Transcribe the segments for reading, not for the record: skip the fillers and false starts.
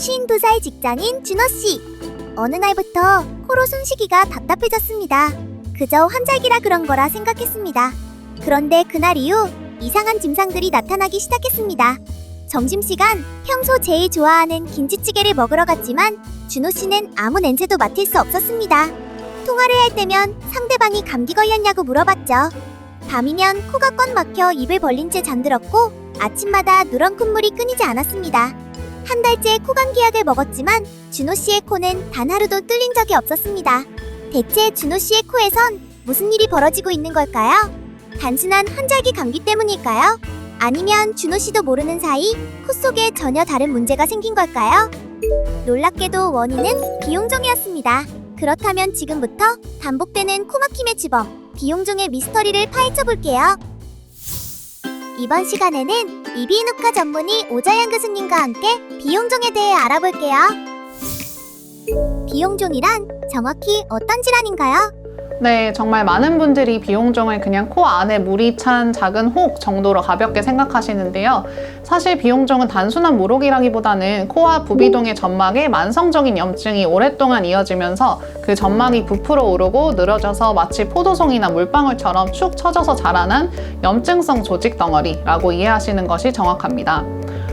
시인부사의 직장인 준호씨. 어느 날부터 코로 숨쉬기가 답답해졌습니다. 그저 환절기라 그런 거라 생각했습니다. 그런데 그날 이후 이상한 증상들이 나타나기 시작했습니다. 점심시간 평소 제일 좋아하는 김치찌개를 먹으러 갔지만 준호씨는 아무 냄새도 맡을 수 없었습니다. 통화를 할 때면 상대방이 감기 걸렸냐고 물어봤죠. 밤이면 코가 꽉 막혀 입을 벌린 채 잠들었고 아침마다 누런 콧물이 끊이지 않았습니다. 한 달째 코감기약을 먹었지만 준호씨의 코는 단 하루도 뚫린 적이 없었습니다. 대체 준호씨의 코에선 무슨 일이 벌어지고 있는 걸까요? 단순한 환절기 감기 때문일까요? 아니면 준호씨도 모르는 사이 코 속에 전혀 다른 문제가 생긴 걸까요? 놀랍게도 원인은 비용종이었습니다. 그렇다면 지금부터 반복되는 코막힘의 주범, 비용종의 미스터리를 파헤쳐볼게요. 이번 시간에는 이비인후과 전문의 오자연 교수님과 함께 비용종에 대해 알아볼게요. 비용종이란 정확히 어떤 질환인가요? 네, 정말 많은 분들이 비용종을 그냥 코 안에 물이 찬 작은 혹 정도로 가볍게 생각하시는데요. 사실 비용종은 단순한 물혹이라기보다는 코와 부비동의 점막에 만성적인 염증이 오랫동안 이어지면서 그 점막이 부풀어 오르고 늘어져서 마치 포도송이나 물방울처럼 축 처져서 자라난 염증성 조직 덩어리라고 이해하시는 것이 정확합니다.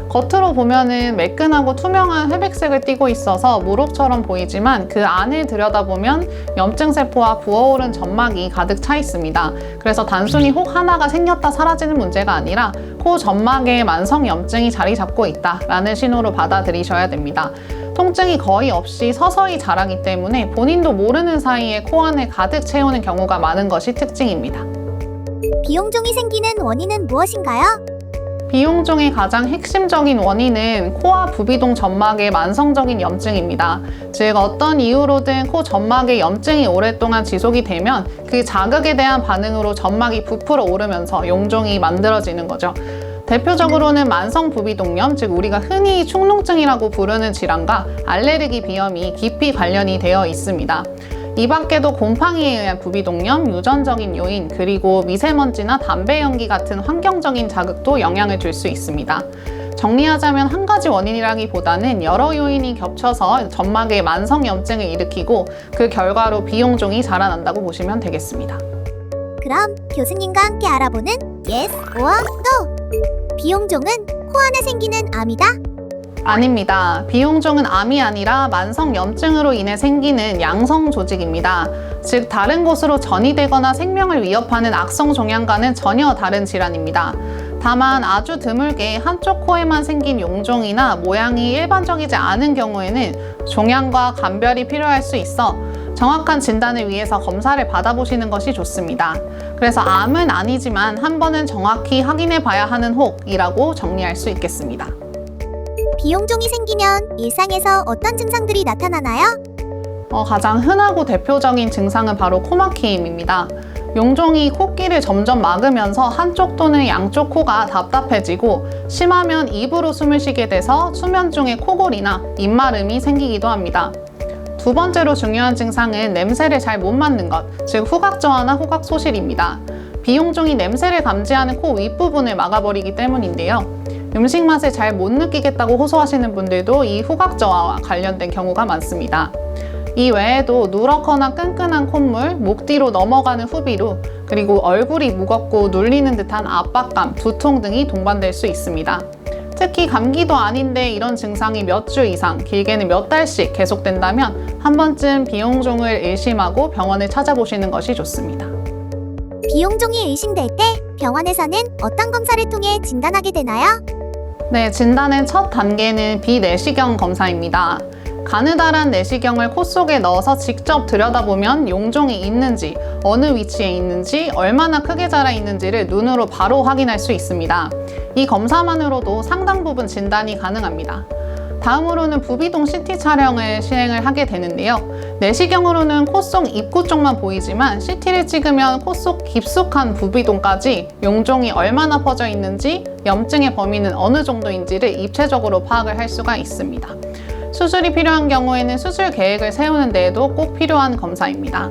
겉으로 보면은 매끈하고 투명한 회백색을 띠고 있어서 물혹처럼 보이지만 그 안을 들여다보면 염증세포와 부어오른 점막이 가득 차 있습니다. 그래서 단순히 혹 하나가 생겼다 사라지는 문제가 아니라 코 점막에 만성 염증이 자리 잡고 있다라는 신호로 받아들이셔야 됩니다. 통증이 거의 없이 서서히 자라기 때문에 본인도 모르는 사이에 코 안을 가득 채우는 경우가 많은 것이 특징입니다. 비용종이 생기는 원인은 무엇인가요? 비용종의 가장 핵심적인 원인은 코와 부비동 점막의 만성적인 염증입니다. 즉 어떤 이유로든 코 점막에 염증이 오랫동안 지속이 되면 그 자극에 대한 반응으로 점막이 부풀어 오르면서 용종이 만들어지는 거죠. 대표적으로는 만성 부비동염, 즉 우리가 흔히 축농증이라고 부르는 질환과 알레르기 비염이 깊이 관련이 되어 있습니다. 이 밖에도 곰팡이에 의한 부비동염, 유전적인 요인, 그리고 미세먼지나 담배 연기 같은 환경적인 자극도 영향을 줄 수 있습니다. 정리하자면 한 가지 원인이라기보다는 여러 요인이 겹쳐서 점막에 만성 염증을 일으키고 그 결과로 비용종이 자라난다고 보시면 되겠습니다. 그럼 교수님과 함께 알아보는 Yes or No! 비용종은 코 안에 생기는 암이다? 아닙니다. 비용종은 암이 아니라 만성 염증으로 인해 생기는 양성 조직입니다. 즉 다른 곳으로 전이되거나 생명을 위협하는 악성 종양과는 전혀 다른 질환입니다. 다만 아주 드물게 한쪽 코에만 생긴 용종이나 모양이 일반적이지 않은 경우에는 종양과 감별이 필요할 수 있어 정확한 진단을 위해서 검사를 받아보시는 것이 좋습니다. 그래서 암은 아니지만 한 번은 정확히 확인해 봐야 하는 혹이라고 정리할 수 있겠습니다. 비용종이 생기면 일상에서 어떤 증상들이 나타나나요? 가장 흔하고 대표적인 증상은 바로 코막힘입니다. 용종이 코끼를 점점 막으면서 한쪽 또는 양쪽 코가 답답해지고 심하면 입으로 숨을 쉬게 돼서 수면 중에 코골이나 입마름이 생기기도 합니다. 두 번째로 중요한 증상은 냄새를 잘 못 맡는 것, 즉 후각저하나 후각소실입니다. 비용종이 냄새를 감지하는 코 윗부분을 막아버리기 때문인데요. 음식 맛을 잘 못 느끼겠다고 호소하시는 분들도 이 후각저하와 관련된 경우가 많습니다. 이 외에도 누렇거나 끈끈한 콧물, 목 뒤로 넘어가는 후비루, 그리고 얼굴이 무겁고 눌리는 듯한 압박감, 두통 등이 동반될 수 있습니다. 특히 감기도 아닌데 이런 증상이 몇 주 이상, 길게는 몇 달씩 계속된다면 한 번쯤 비용종을 의심하고 병원을 찾아보시는 것이 좋습니다. 비용종이 의심될 때 병원에서는 어떤 검사를 통해 진단하게 되나요? 네, 진단의 첫 단계는 비내시경 검사입니다. 가느다란 내시경을 코 속에 넣어서 직접 들여다보면 용종이 있는지, 어느 위치에 있는지, 얼마나 크게 자라 있는지를 눈으로 바로 확인할 수 있습니다. 이 검사만으로도 상당 부분 진단이 가능합니다. 다음으로는 부비동 CT 촬영을 시행을 하게 되는데요. 내시경으로는 코 속 입구 쪽만 보이지만 CT를 찍으면 코 속 깊숙한 부비동까지 용종이 얼마나 퍼져 있는지, 염증의 범위는 어느 정도인지를 입체적으로 파악을 할 수가 있습니다. 수술이 필요한 경우에는 수술 계획을 세우는 데에도 꼭 필요한 검사입니다.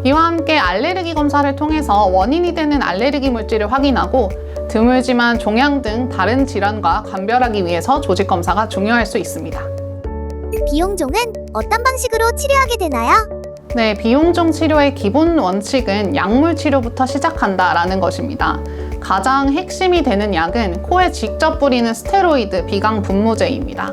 이와 함께 알레르기 검사를 통해서 원인이 되는 알레르기 물질을 확인하고 드물지만 종양 등 다른 질환과 감별하기 위해서 조직 검사가 중요할 수 있습니다. 비용종은 어떤 방식으로 치료하게 되나요? 네, 비용종 치료의 기본 원칙은 약물 치료부터 시작한다라는 것입니다. 가장 핵심이 되는 약은 코에 직접 뿌리는 스테로이드 비강 분무제입니다.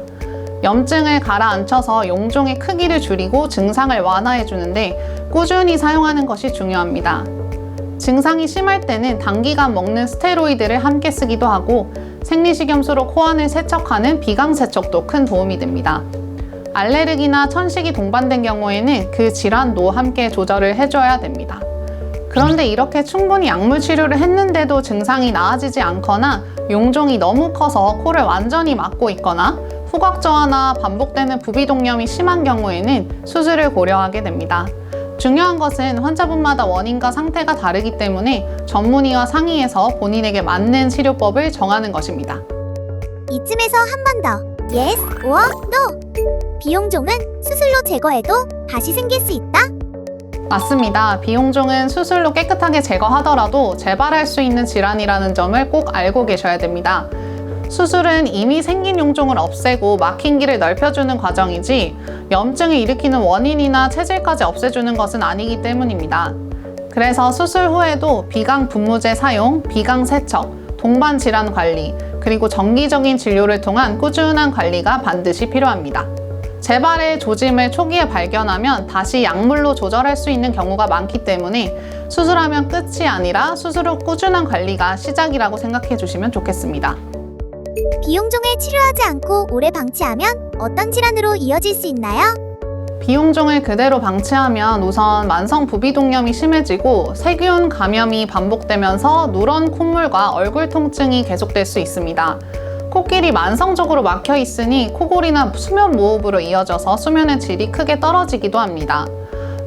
염증을 가라앉혀서 용종의 크기를 줄이고 증상을 완화해 주는데 꾸준히 사용하는 것이 중요합니다. 증상이 심할 때는 단기간 먹는 스테로이드를 함께 쓰기도 하고 생리식염수로 코안을 세척하는 비강 세척도 큰 도움이 됩니다. 알레르기나 천식이 동반된 경우에는 그 질환도 함께 조절을 해줘야 됩니다. 그런데 이렇게 충분히 약물 치료를 했는데도 증상이 나아지지 않거나 용종이 너무 커서 코를 완전히 막고 있거나 후각 저하나 반복되는 부비동염이 심한 경우에는 수술을 고려하게 됩니다. 중요한 것은 환자분마다 원인과 상태가 다르기 때문에 전문의와 상의해서 본인에게 맞는 치료법을 정하는 것입니다. 이쯤에서 한 번 더. Yes or no? 비용종은 수술로 제거해도 다시 생길 수 있다? 맞습니다. 비용종은 수술로 깨끗하게 제거하더라도 재발할 수 있는 질환이라는 점을 꼭 알고 계셔야 됩니다. 수술은 이미 생긴 용종을 없애고 막힌 길을 넓혀주는 과정이지 염증을 일으키는 원인이나 체질까지 없애주는 것은 아니기 때문입니다. 그래서 수술 후에도 비강 분무제 사용, 비강 세척, 동반 질환 관리, 그리고 정기적인 진료를 통한 꾸준한 관리가 반드시 필요합니다. 재발의 조짐을 초기에 발견하면 다시 약물로 조절할 수 있는 경우가 많기 때문에 수술하면 끝이 아니라 수술 후 꾸준한 관리가 시작이라고 생각해 주시면 좋겠습니다. 비용종을 치료하지 않고 오래 방치하면 어떤 질환으로 이어질 수 있나요? 비용종을 그대로 방치하면 우선 만성 부비동염이 심해지고 세균 감염이 반복되면서 누런 콧물과 얼굴 통증이 계속될 수 있습니다. 코길이 만성적으로 막혀 있으니 코골이나 수면 무호흡으로 이어져서 수면의 질이 크게 떨어지기도 합니다.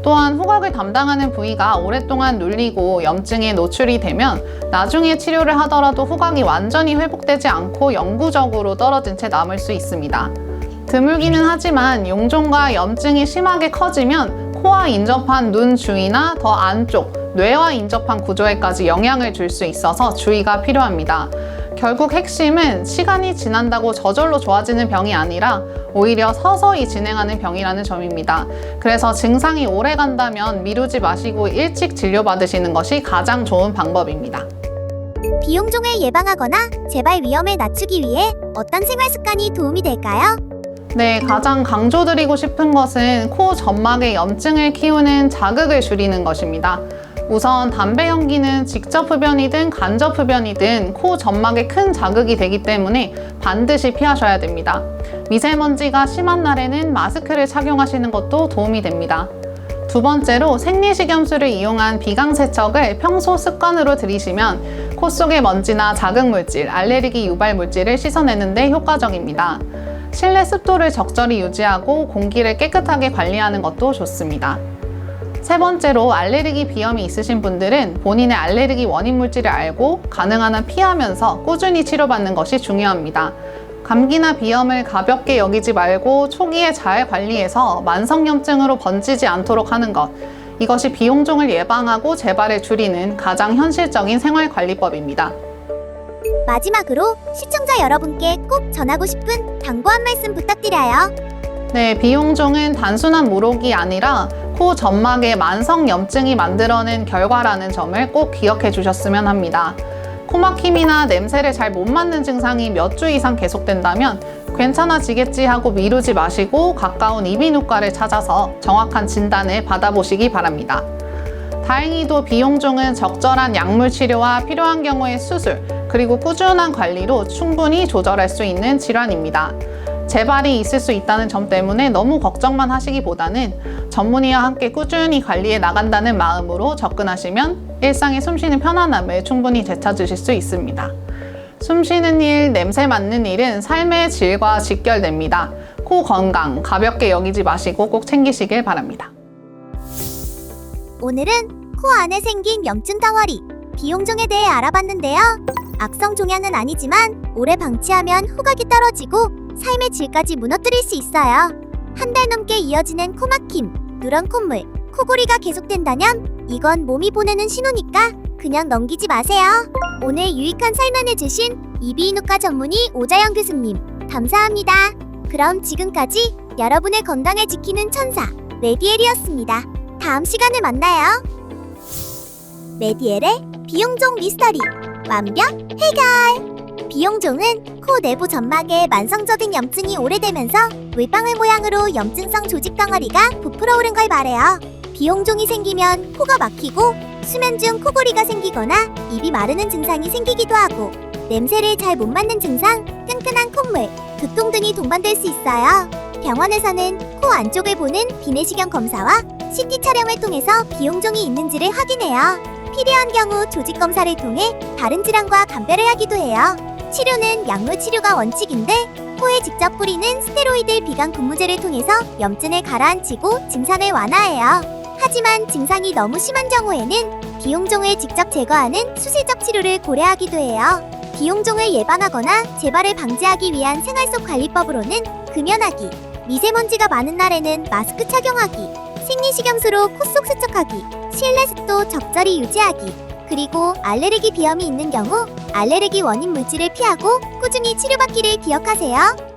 또한 후각을 담당하는 부위가 오랫동안 눌리고 염증에 노출이 되면 나중에 치료를 하더라도 후각이 완전히 회복되지 않고 영구적으로 떨어진 채 남을 수 있습니다. 드물기는 하지만 용종과 염증이 심하게 커지면 코와 인접한 눈 주위나 더 안쪽, 뇌와 인접한 구조에까지 영향을 줄 수 있어서 주의가 필요합니다. 결국 핵심은 시간이 지난다고 저절로 좋아지는 병이 아니라 오히려 서서히 진행하는 병이라는 점입니다. 그래서 증상이 오래 간다면 미루지 마시고 일찍 진료받으시는 것이 가장 좋은 방법입니다. 비용종을 예방하거나 재발 위험을 낮추기 위해 어떤 생활 습관이 도움이 될까요? 네, 가장 강조드리고 싶은 것은 코 점막의 염증을 키우는 자극을 줄이는 것입니다. 우선 담배 연기는 직접 흡연이든 간접 흡연이든 코 점막에 큰 자극이 되기 때문에 반드시 피하셔야 됩니다. 미세먼지가 심한 날에는 마스크를 착용하시는 것도 도움이 됩니다. 두 번째로 생리식염수를 이용한 비강 세척을 평소 습관으로 들이시면 코 속의 먼지나 자극물질, 알레르기 유발 물질을 씻어내는 데 효과적입니다. 실내 습도를 적절히 유지하고 공기를 깨끗하게 관리하는 것도 좋습니다. 세 번째로 알레르기 비염이 있으신 분들은 본인의 알레르기 원인 물질을 알고 가능한 한 피하면서 꾸준히 치료받는 것이 중요합니다. 감기나 비염을 가볍게 여기지 말고 초기에 잘 관리해서 만성염증으로 번지지 않도록 하는 것. 이것이 비용종을 예방하고 재발을 줄이는 가장 현실적인 생활관리법입니다. 마지막으로 시청자 여러분께 꼭 전하고 싶은 당부 한 말씀 부탁드려요. 네, 비용종은 단순한 모록이 아니라 코 점막의 만성 염증이 만들어낸 결과라는 점을 꼭 기억해 주셨으면 합니다. 코막힘이나 냄새를 잘 못 맡는 증상이 몇 주 이상 계속된다면 괜찮아지겠지 하고 미루지 마시고 가까운 이비인후과를 찾아서 정확한 진단을 받아보시기 바랍니다. 다행히도 비용종은 적절한 약물 치료와 필요한 경우의 수술, 그리고 꾸준한 관리로 충분히 조절할 수 있는 질환입니다. 재발이 있을 수 있다는 점 때문에 너무 걱정만 하시기보다는 전문의와 함께 꾸준히 관리해 나간다는 마음으로 접근하시면 일상의 숨쉬는 편안함을 충분히 되찾으실 수 있습니다. 숨쉬는 일, 냄새 맡는 일은 삶의 질과 직결됩니다. 코 건강 가볍게 여기지 마시고 꼭 챙기시길 바랍니다. 오늘은 코 안에 생긴 염증 덩어리, 비용종에 대해 알아봤는데요. 악성 종양은 아니지만 오래 방치하면 후각이 떨어지고 삶의 질까지 무너뜨릴 수 있어요. 한 달 넘게 이어지는 코막힘, 누런 콧물, 코골이가 계속된다면 이건 몸이 보내는 신호니까 그냥 넘기지 마세요. 오늘 유익한 설명해주신 이비인후과 전문의 오자영 교수님, 감사합니다. 그럼 지금까지 여러분의 건강을 지키는 천사 레디엘이었습니다. 다음 시간에 만나요. 레디엘의 비용종 미스터리 완벽 해결. 비용종은 코 내부 점막에 만성적인 염증이 오래되면서 물방울 모양으로 염증성 조직 덩어리가 부풀어 오른 걸 말해요. 비용종이 생기면 코가 막히고 수면 중 코골이가 생기거나 입이 마르는 증상이 생기기도 하고, 냄새를 잘 못 맡는 증상, 끈끈한 콧물, 두통 등이 동반될 수 있어요. 병원에서는 코 안쪽을 보는 비내시경 검사와 CT 촬영을 통해서 비용종이 있는지를 확인해요. 필요한 경우 조직 검사를 통해 다른 질환과 감별을 하기도 해요. 치료는 약물 치료가 원칙인데, 코에 직접 뿌리는 스테로이드 비강 분무제를 통해서 염증을 가라앉히고 증상을 완화해요. 하지만 증상이 너무 심한 경우에는 비용종을 직접 제거하는 수술적 치료를 고려하기도 해요. 비용종을 예방하거나 재발을 방지하기 위한 생활 속 관리법으로는 금연하기, 미세먼지가 많은 날에는 마스크 착용하기, 생리식염수로 코 속 세척하기, 실내 습도 적절히 유지하기, 그리고 알레르기 비염이 있는 경우 알레르기 원인 물질을 피하고 꾸준히 치료받기를 기억하세요.